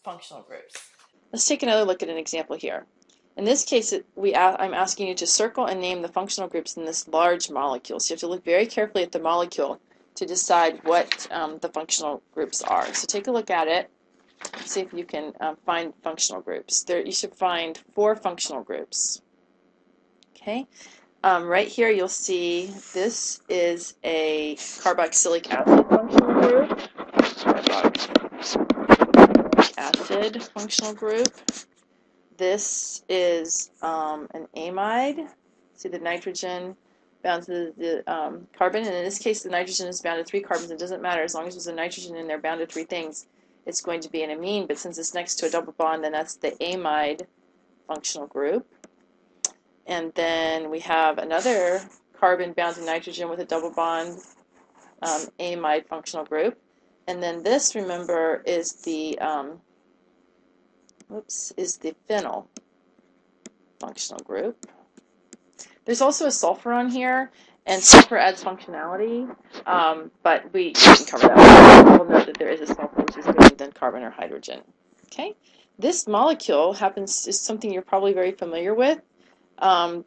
functional groups. Let's take another look at an example here. In this case, I'm asking you to circle and name the functional groups in this large molecule. So you have to look very carefully at the molecule to decide what the functional groups are. So take a look at it. See if you can find functional groups. You should find 4 functional groups. Okay. Right here you'll see this is a carboxylic acid functional group. Carboxylic acid functional group. This is an amide. See the nitrogen bound to the carbon, and in this case the nitrogen is bound to 3 carbons. It doesn't matter, as long as there's a nitrogen in there bound to 3 things, it's going to be an amine, but since it's next to a double bond, then that's the amide functional group. And then we have another carbon bound to nitrogen with a double bond, amide functional group. And then this, remember, is the phenyl functional group. There's also a sulfur on here, and sulfur adds functionality, but we can cover that. We'll note that there is a sulfur, which is different than carbon or hydrogen. Okay, this molecule is something you're probably very familiar with.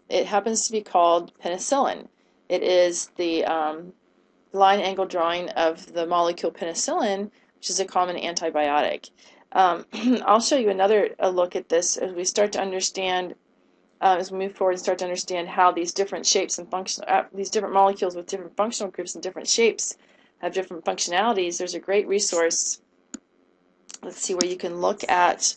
It happens to be called penicillin. It is the line angle drawing of the molecule penicillin, which is a common antibiotic. I'll show you a look at this as we start to understand, as we move forward and start to understand how these different shapes and these different molecules with different functional groups and different shapes have different functionalities. There's a great resource. Let's see, where you can look at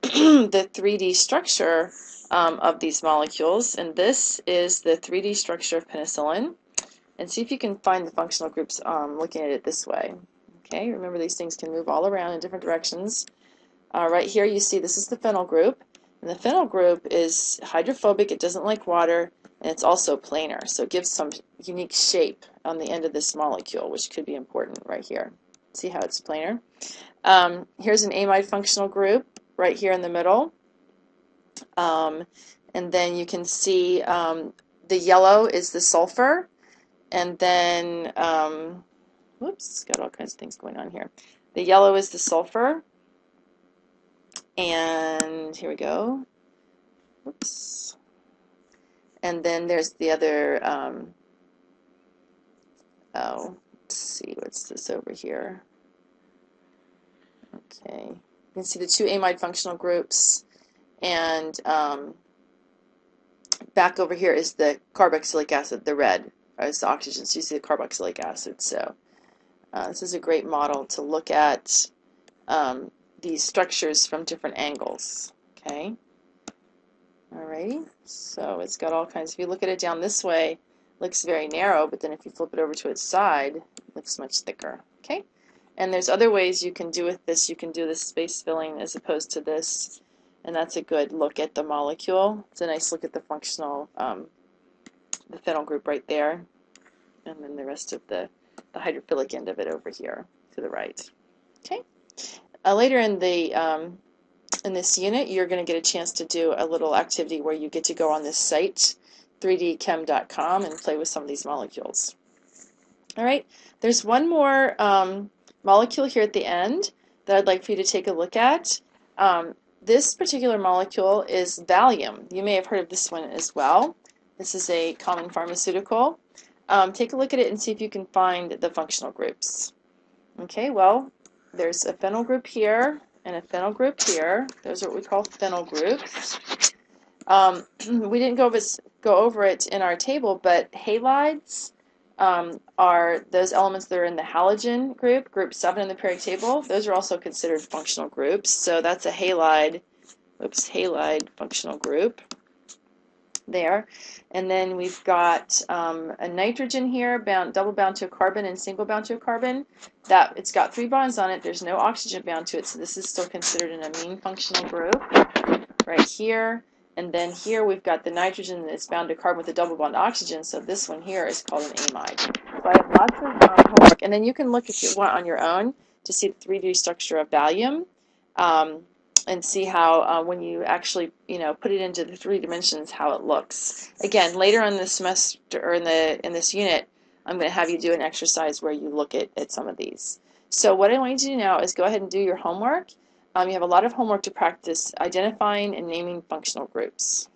the 3D structure of these molecules, and this is the 3D structure of penicillin, and see if you can find the functional groups looking at it this way. Okay, remember these things can move all around in different directions. Right here you see this is the phenyl group, and the phenyl group is hydrophobic, it doesn't like water, and it's also planar, so it gives some unique shape on the end of this molecule, which could be important right here. See how it's planar? Here's an amide functional group right here in the middle. And then you can see the yellow is the sulfur, and then, whoops, got all kinds of things going on here. The yellow is the sulfur, and here we go. Whoops. And then there's the other, let's see, what's this over here? Okay, you can see the 2 amide functional groups. And back over here is the carboxylic acid, the red, is the oxygen. So you see the carboxylic acid. So this is a great model to look at these structures from different angles. Okay. Alrighty. So it's got all kinds. If you look at it down this way, it looks very narrow, but then if you flip it over to its side, it looks much thicker. Okay. And there's other ways you can do with this. You can do this space filling as opposed to this. And that's a good look at the molecule. It's a nice look at the functional, the phenyl group right there, and then the rest of the hydrophilic end of it over here to the right. Okay. Later in this unit, you're going to get a chance to do a little activity where you get to go on this site, 3dchem.com, and play with some of these molecules. All right. There's one more molecule here at the end that I'd like for you to take a look at. This particular molecule is Valium. You may have heard of this one as well. This is a common pharmaceutical. Take a look at it and see if you can find the functional groups. Okay, well, there's a phenyl group here and a phenyl group here. Those are what we call phenyl groups. We didn't go over it in our table, but halides are those elements that are in the halogen group, group 7 in the periodic table. Those are also considered functional groups. So that's a halide, halide functional group there. And then we've got a nitrogen here, double bound to a carbon and single bound to a carbon. It's got 3 bonds on it. There's no oxygen bound to it, so this is still considered an amine functional group right here. And then here we've got the nitrogen that's bound to carbon with a double bond oxygen, so this one here is called an amide. So I have lots of homework, and then you can look if you want on your own to see the 3D structure of Valium, and see how when you actually put it into the 3 dimensions how it looks. Again, later on this semester or in this unit, I'm going to have you do an exercise where you look at some of these. So what I want you to do now is go ahead and do your homework. You have a lot of homework to practice identifying and naming functional groups.